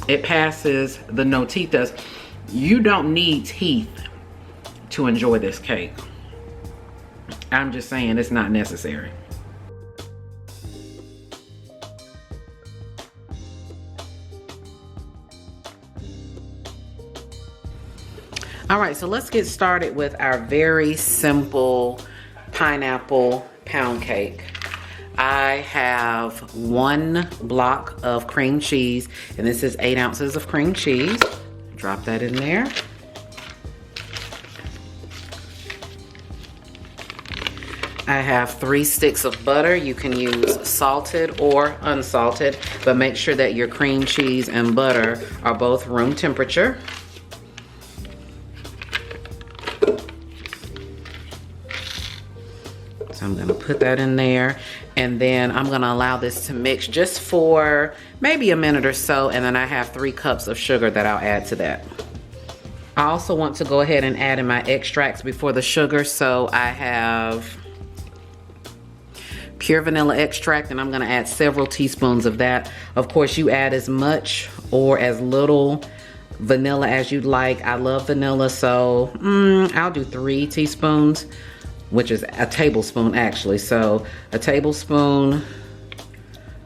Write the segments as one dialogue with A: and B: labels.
A: It passes the no teeth test. You don't need teeth to enjoy this cake. I'm just saying it's not necessary. All right, so let's get started with our very simple pineapple pound cake. I have 1 block of cream cheese, and this is 8 ounces of cream cheese. Drop that in there. I have 3 sticks of butter. You can use salted or unsalted, but make sure that your cream cheese and butter are both room temperature. So I'm gonna put that in there, and then I'm gonna allow this to mix just for maybe a minute or so, and then I have 3 cups of sugar that I'll add to that. I also want to go ahead and add in my extracts before the sugar, so I have pure vanilla extract, and I'm gonna add several teaspoons of that. Of course, you add as much or as little vanilla as you'd like. I love vanilla, so I'll do 3 teaspoons, which is a tablespoon actually. So a tablespoon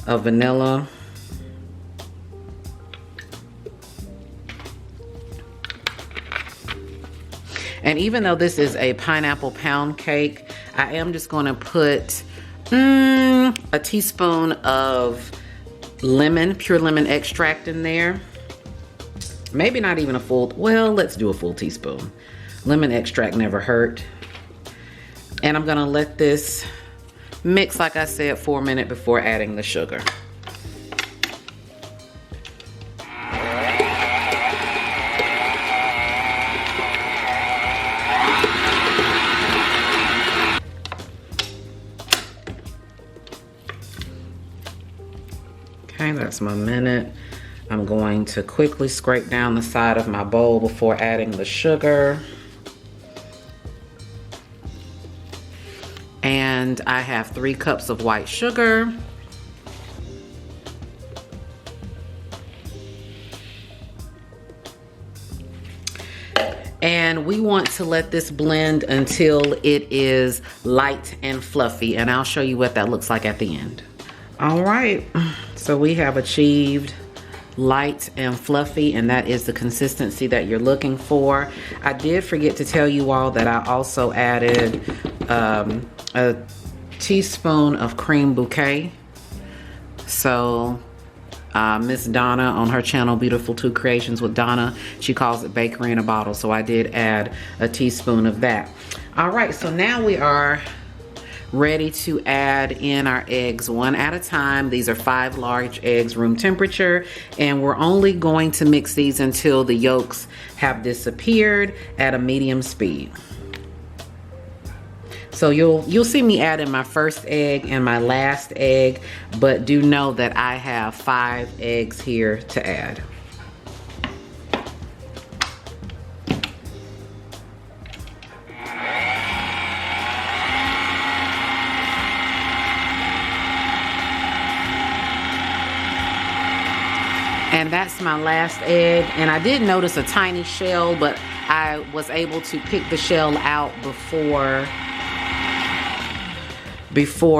A: of vanilla. And even though this is a pineapple pound cake, I am just gonna put a teaspoon of lemon, pure lemon extract in there. Maybe not even a full, well, let's do a full teaspoon. Lemon extract never hurt. And I'm gonna let this mix, like I said, for a minute before adding the sugar. Okay, that's my minute. I'm going to quickly scrape down the side of my bowl before adding the sugar. And I have 3 cups of white sugar. And we want to let this blend until it is light and fluffy, and I'll show you what that looks like at the end. All right, so we have achieved light and fluffy, and that is the consistency that you're looking for. I did forget to tell you all that I also added a teaspoon of cream bouquet. So Miss Donna on her channel, Beautiful 2 Creations with Donna, she calls it bakery in a bottle. So I did add a teaspoon of that. All right, so now we are ready to add in our eggs one at a time. These are 5 large eggs, room temperature, and we're only going to mix these until the yolks have disappeared at a medium speed. So you'll see me add in my first egg and my last egg, but do know that I have 5 eggs here to add. And that's my last egg, and I did notice a tiny shell, but I was able to pick the shell out before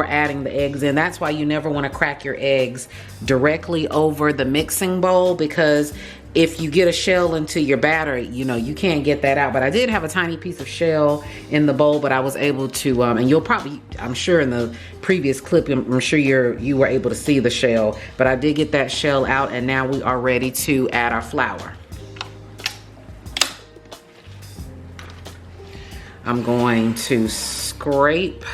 A: adding the eggs in. That's why you never want to crack your eggs directly over the mixing bowl, because if you get a shell into your batter, you know, you can't get that out. But I did have a tiny piece of shell in the bowl, but I was able to, and you'll probably, I'm sure in the previous clip, I'm sure you were able to see the shell, but I did get that shell out, and now we are ready to add our flour. I'm going to scrape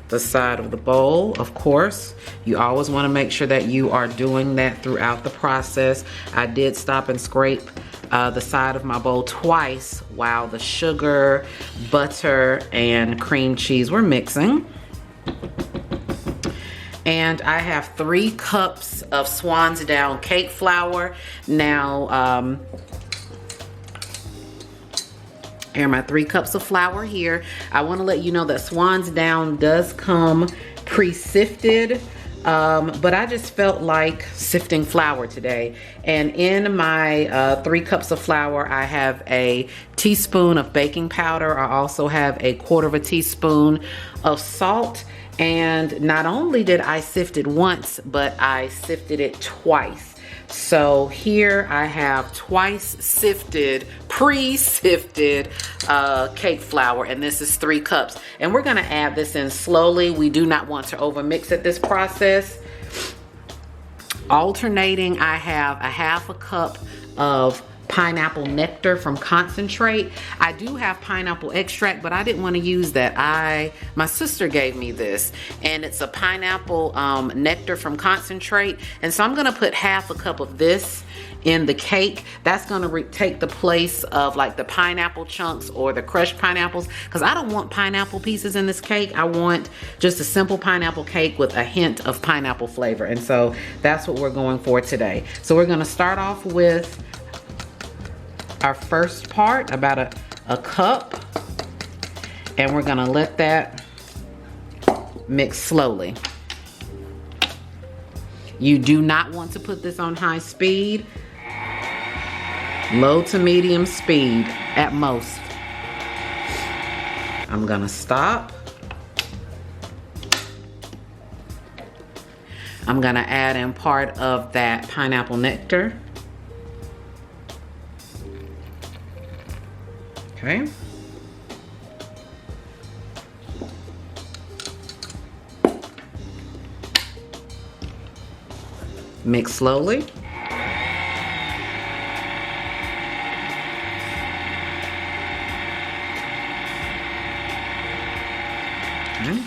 A: the side of the bowl. Of course, you always want to make sure that you are doing that throughout the process. I did stop and scrape the side of my bowl twice while the sugar, butter, and cream cheese were mixing. And I have 3 cups of Swans Down cake flour. Now, here are my 3 cups of flour here. I want to let you know that Swans Down does come pre-sifted. but I just felt like sifting flour today. And in my 3 cups of flour, I have a teaspoon of baking powder. I also have a 1/4 teaspoon of salt. And not only did I sift it once, but I sifted it twice. So here I have twice sifted, pre-sifted cake flour, and this is 3 cups. And we're gonna add this in slowly. We do not want to overmix it this process. Alternating, I have a 1/2 cup of pineapple nectar from concentrate. I do have pineapple extract, but I didn't want to use that. My sister gave me this, and it's a pineapple nectar from concentrate. And so I'm gonna put 1/2 cup of this in the cake. That's gonna take the place of like the pineapple chunks or the crushed pineapples, because I don't want pineapple pieces in this cake. I want just a simple pineapple cake with a hint of pineapple flavor. And so that's what we're going for today. So we're gonna start off with our first part, about a cup, and we're gonna let that mix slowly. You do not want to put this on high speed. Low to medium speed at most. I'm gonna stop. I'm gonna add in part of that pineapple nectar. Okay. Mix slowly. Okay.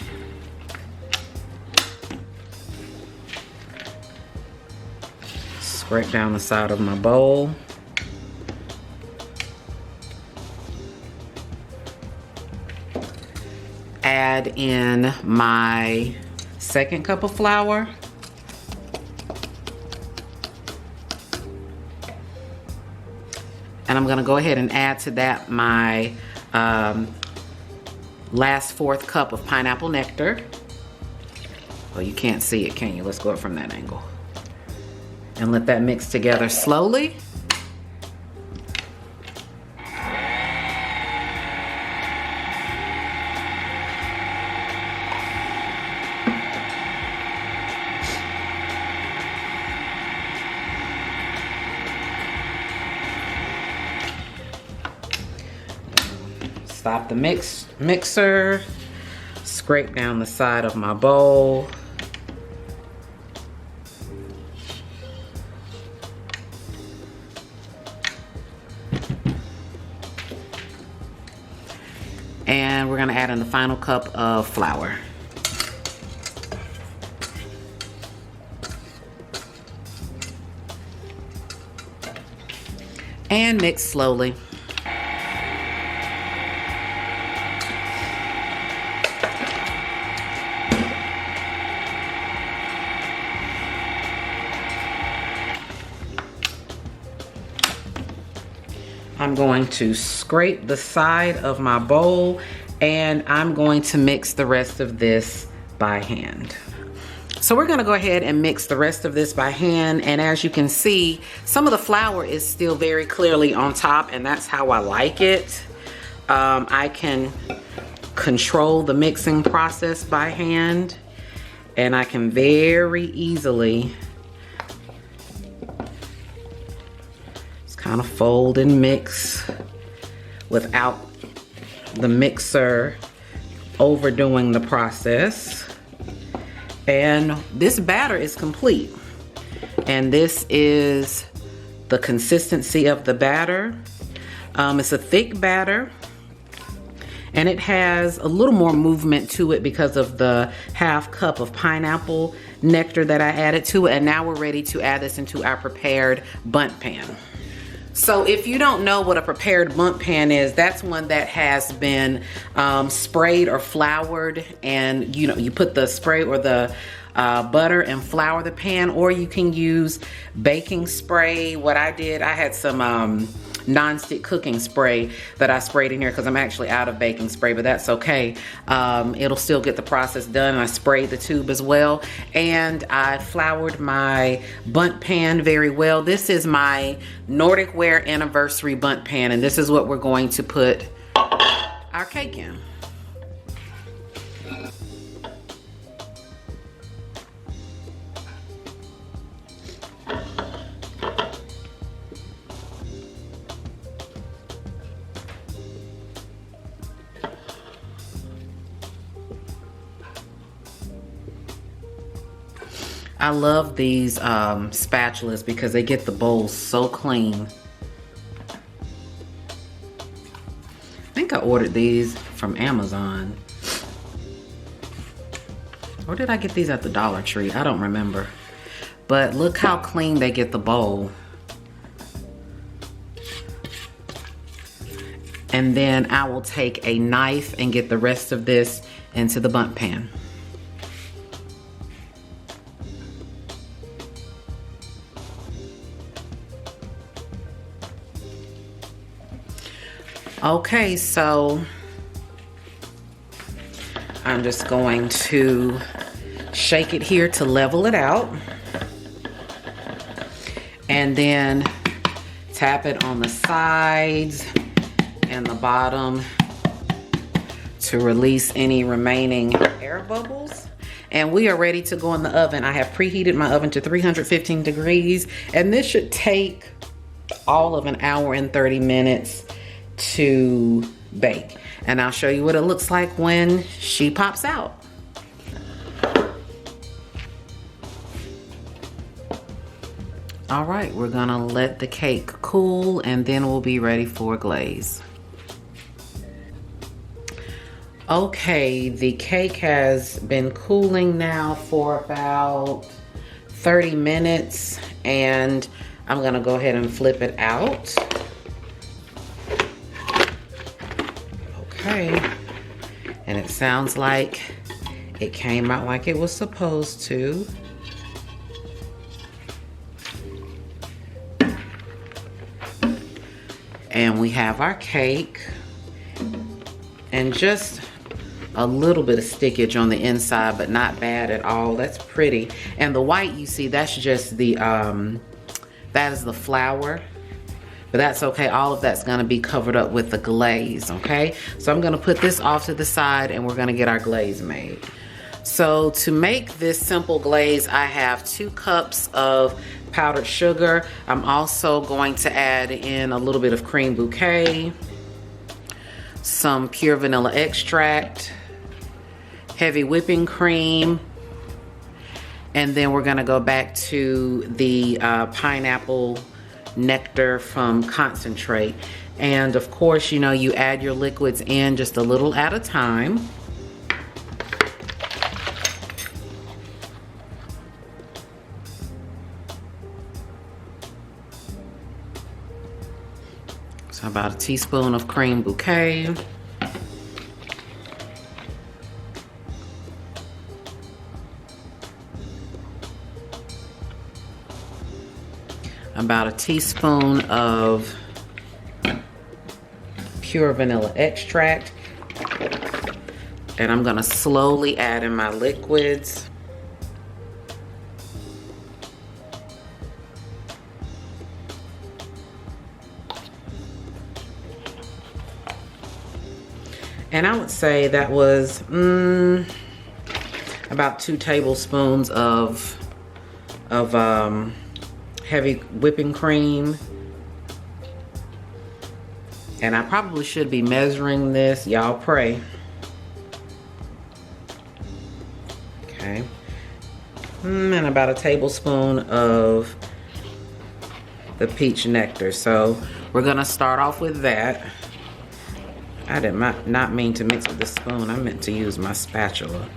A: Scrape down the side of my bowl. Add in my 2nd cup of flour. And I'm gonna go ahead and add to that my last 4th cup of pineapple nectar. Well, you can't see it, can you? Let's go up from that angle. And let that mix together slowly. Stop the mixer, scrape down the side of my bowl. And we're gonna add in the final cup of flour. And mix slowly. I'm going to scrape the side of my bowl, and I'm going to mix the rest of this by hand. So we're gonna go ahead and mix the rest of this by hand, and as you can see, some of the flour is still very clearly on top, and that's how I like it. I can control the mixing process by hand, and I can very easily kind of fold and mix without the mixer overdoing the process. And this batter is complete. And this is the consistency of the batter. It's a thick batter, and it has a little more movement to it because of the 1/2 cup of pineapple nectar that I added to it. And now we're ready to add this into our prepared bundt pan. So if you don't know what a prepared bundt pan is, that's one that has been sprayed or floured, and you put the spray or the butter and flour the pan, or you can use baking spray. What I did, I had some nonstick cooking spray that I sprayed in here because I'm actually out of baking spray, but that's okay. It'll still get the process done. I sprayed the tube as well, and I floured my bundt pan very well. This is my Nordic Ware anniversary bundt pan, and this is what we're going to put our cake in. I love these spatulas because they get the bowls so clean. I think I ordered these from Amazon. Or did I get these at the Dollar Tree? I don't remember. But look how clean they get the bowl. And then I will take a knife and get the rest of this into the bundt pan. Okay, so I'm just going to shake it here to level it out, and then tap it on the sides and the bottom to release any remaining air bubbles. And we are ready to go in the oven. I have preheated my oven to 315 degrees, and this should take all of an hour and 30 minutes to bake. And I'll show you what it looks like when she pops out. All right, we're gonna let the cake cool, and then we'll be ready for glaze. Okay, the cake has been cooling now for about 30 minutes, and I'm gonna go ahead and flip it out. Okay, and it sounds like it came out like it was supposed to. And we have our cake, and just a little bit of stickage on the inside, but not bad at all. That's pretty. And the white you see, that's just the that is the flour. But that's okay, all of that's gonna be covered up with the glaze, okay? So I'm gonna put this off to the side, and we're gonna get our glaze made. So to make this simple glaze, I have 2 cups of powdered sugar. I'm also going to add in a little bit of cream bouquet, some pure vanilla extract, heavy whipping cream, and then we're gonna go back to the pineapple nectar from concentrate. And of course, you know, you add your liquids in just a little at a time. So about a teaspoon of cream bouquet. About a teaspoon of pure vanilla extract. And I'm gonna slowly add in my liquids. And I would say that was about 2 tablespoons of heavy whipping cream. And I probably should be measuring this. Y'all pray. Okay. And about a tablespoon of the peach nectar. So we're gonna start off with that. I did not mean to mix with the spoon. I meant to use my spatula.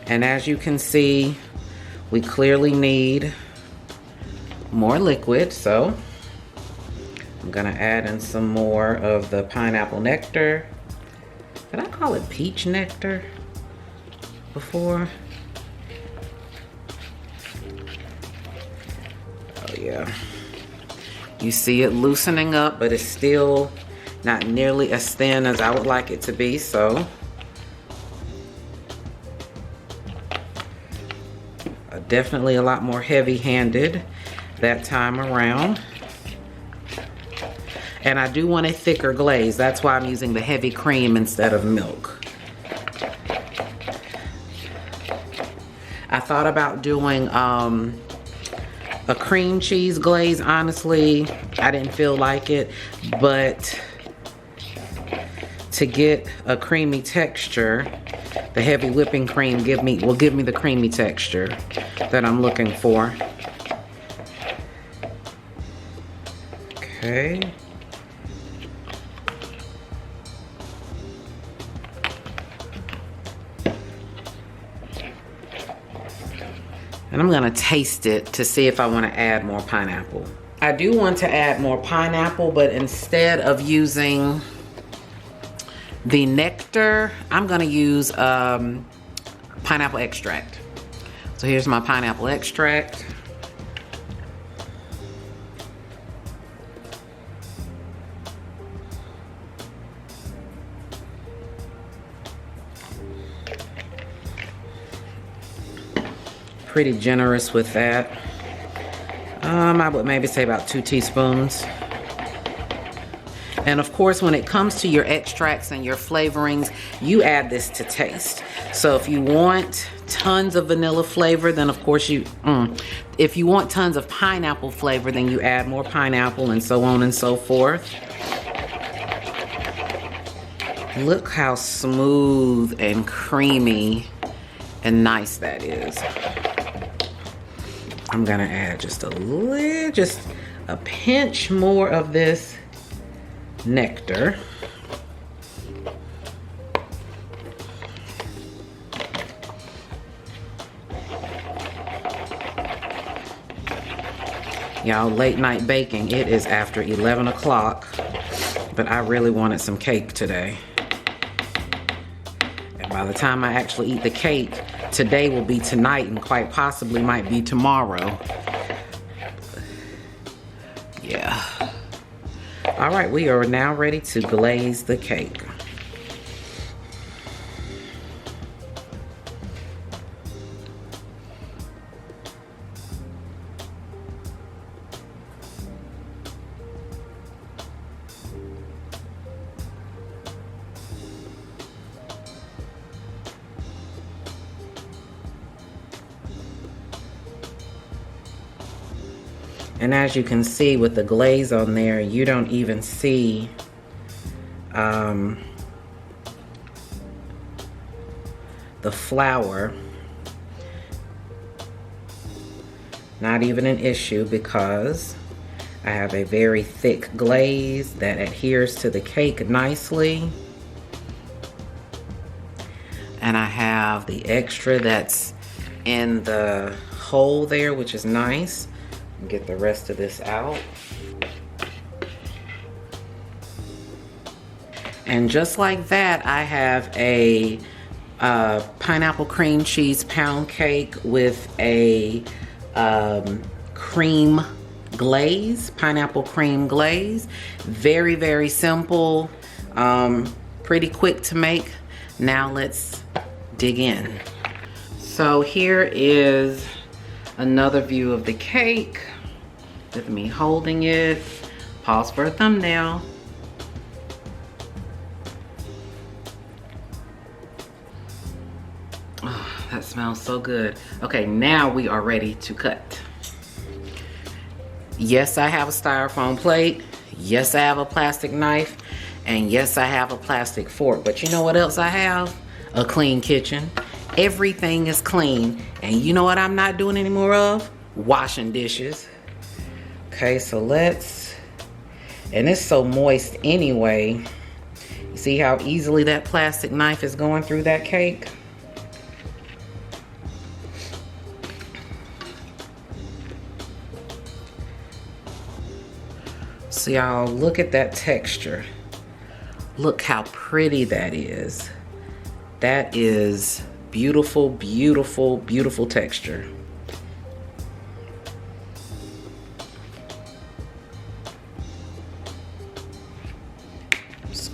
A: And as you can see, we clearly need more liquid, so I'm gonna add in some more of the pineapple nectar. Did I call it peach nectar before? Oh yeah. You see it loosening up, but it's still not nearly as thin as I would like it to be, so definitely a lot more heavy-handed that time around. And I do want a thicker glaze. That's why I'm using the heavy cream instead of milk. I thought about doing a cream cheese glaze. Honestly, I didn't feel like it, but to get a creamy texture, the heavy whipping cream will give me the creamy texture that I'm looking for. Okay. And I'm gonna taste it to see if I wanna add more pineapple. I do want to add more pineapple, but instead of using the Nectar, I'm gonna use pineapple extract. So here's my pineapple extract. Pretty generous with that. I would maybe say about 2 teaspoons. And of course, when it comes to your extracts and your flavorings, you add this to taste. So if you want tons of vanilla flavor, then of course if you want tons of pineapple flavor, then you add more pineapple and so on and so forth. Look how smooth and creamy and nice that is. I'm gonna add just a pinch more of this Nectar. Y'all, late night baking. It is after 11 o'clock, but I really wanted some cake today. And by the time I actually eat the cake, today will be tonight and quite possibly might be tomorrow. Yeah. All right, we are now ready to glaze the cake. And as you can see with the glaze on there, you don't even see the flour. Not even an issue because I have a very thick glaze that adheres to the cake nicely. And I have the extra that's in the hole there, which is nice. Get the rest of this out. And just like that, I have a pineapple cream cheese pound cake with a cream glaze, pineapple cream glaze. Very, very simple, pretty quick to make. Now let's dig in. So here is another view of the cake with me holding it. Pause for a thumbnail. Oh, that smells so good. Okay, now we are ready to cut. Yes, I have a styrofoam plate. Yes, I have a plastic knife. And yes, I have a plastic fork. But you know what else I have? A clean kitchen. Everything is clean. And you know what I'm not doing any more of? Washing dishes. Okay, so let's, and it's so moist anyway. You see how easily that plastic knife is going through that cake? So y'all, look at that texture. Look how pretty that is. That is beautiful, beautiful, beautiful texture.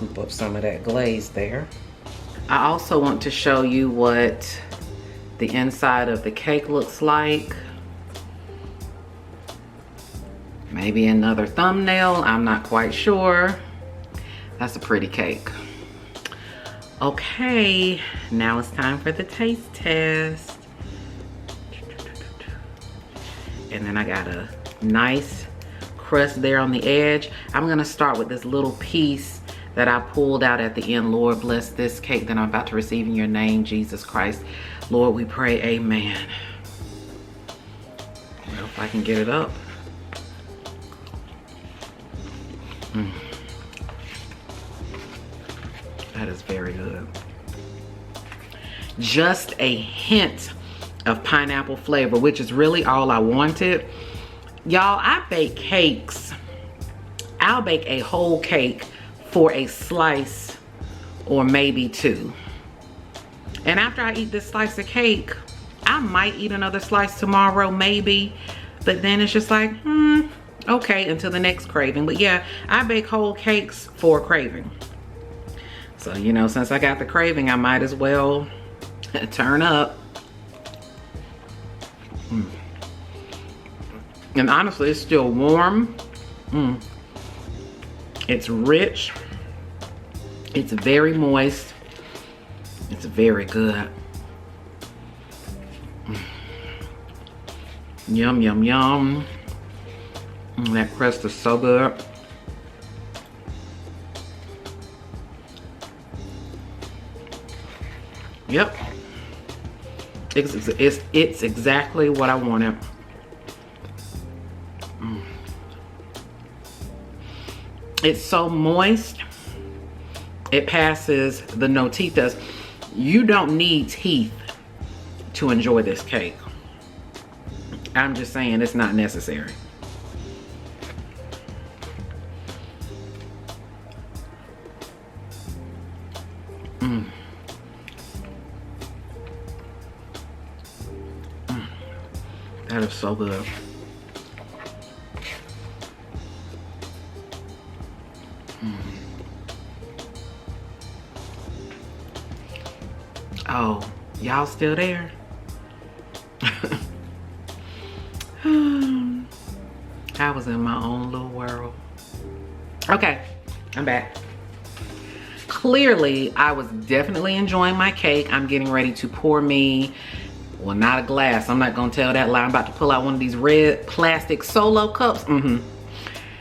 A: scoop up some of that glaze there. I also want to show you what the inside of the cake looks like. Maybe another thumbnail, I'm not quite sure. That's a pretty cake. Okay, now it's time for the taste test. And then I got a nice crust there on the edge. I'm gonna start with this little piece that I pulled out at the end. Lord, bless this cake that I'm about to receive in your name, Jesus Christ. Lord, we pray, amen. Well, if I can get it up. That is very good. Just a hint of pineapple flavor, which is really all I wanted. Y'all, I bake cakes. I'll bake a whole cake for a slice or maybe two. And after I eat this slice of cake, I might eat another slice tomorrow, maybe. But then it's just like, okay, until the next craving. But yeah, I bake whole cakes for a craving. So, you know, since I got the craving, I might as well turn up. And honestly, it's still warm. It's rich. It's very moist. It's very good. Yum, yum, yum. That crust is so good. Yep. It's exactly what I wanted. It's so moist. It passes the no teeth test. You don't need teeth to enjoy this cake. I'm just saying it's not necessary. That is so good. Oh, y'all still there? I was in my own little world. Okay, I'm back. Clearly, I was definitely enjoying my cake. I'm getting ready to pour me, well, not a glass. I'm not gonna tell that lie. I'm about to pull out one of these red plastic solo cups. And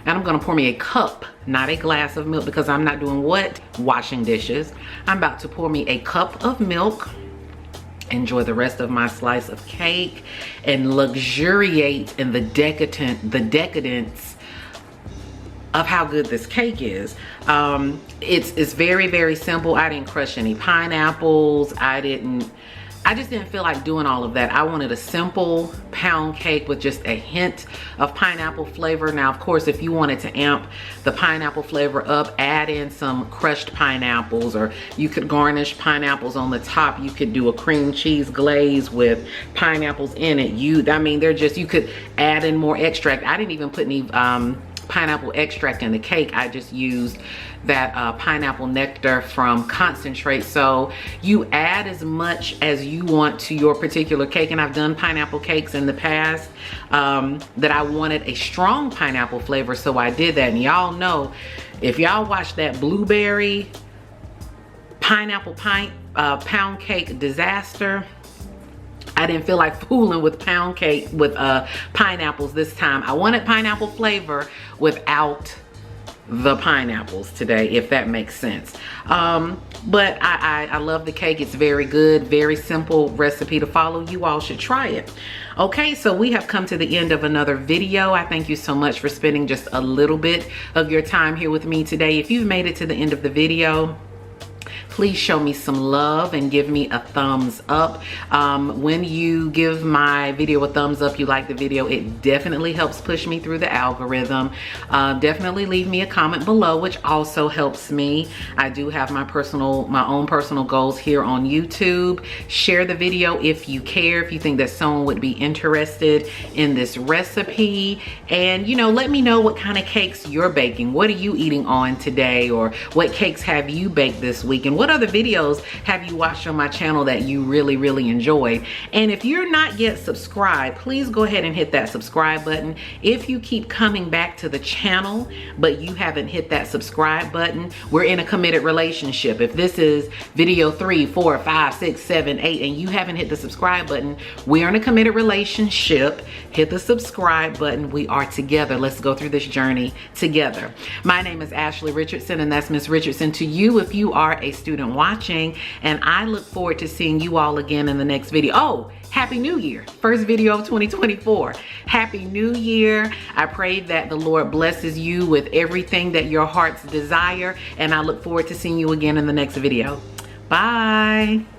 A: I'm gonna pour me a cup, not a glass of milk, because I'm not doing what? Washing dishes. I'm about to pour me a cup of milk, enjoy the rest of my slice of cake, and luxuriate in the decadence of how good this cake is. It's very, very simple. I didn't crush any pineapples. I just didn't feel like doing all of that. I wanted a simple pound cake with just a hint of pineapple flavor. Now, of course, if you wanted to amp the pineapple flavor up, add in some crushed pineapples, or you could garnish pineapples on the top. You could do a cream cheese glaze with pineapples in it. You could add in more extract. I didn't even put any pineapple extract in the cake. I just used that pineapple nectar from concentrate. So you add as much as you want to your particular cake. And I've done pineapple cakes in the past that I wanted a strong pineapple flavor, so I did that. And y'all know, if y'all watch that blueberry pineapple pound cake disaster, I didn't feel like fooling with pound cake with pineapples this time. I wanted pineapple flavor without the pineapples today, if that makes sense. But I love the cake. It's very good, very simple recipe to follow. You all should try it. Okay, so we have come to the end of another video. I thank you so much for spending just a little bit of your time here with me today. If you've made it to the end of the video, please show me some love and give me a thumbs up. When you give my video a thumbs up, you like the video, it definitely helps push me through the algorithm. Definitely leave me a comment below, which also helps me. I do have my own personal goals here on YouTube. Share the video if you care, if you think that someone would be interested in this recipe. And you know, let me know what kind of cakes you're baking. What are you eating on today? Or what cakes have you baked this week? And what other videos have you watched on my channel that you really enjoyed? And if you're not yet subscribed, please go ahead and hit that subscribe button. If you keep coming back to the channel but you haven't hit that subscribe button, we're in a committed relationship. If this is video 3, 4, 5, 6, 7, 8 and you haven't hit the subscribe button, we are in a committed relationship. Hit the subscribe button. We are together. Let's go through this journey together. My name is Ashley Richardson, and that's Miss Richardson to you if you are a student watching, and I look forward to seeing you all again in the next video. Oh, Happy New Year. First video of 2024. Happy New Year. I pray that the Lord blesses you with everything that your hearts desire, and I look forward to seeing you again in the next video. Bye.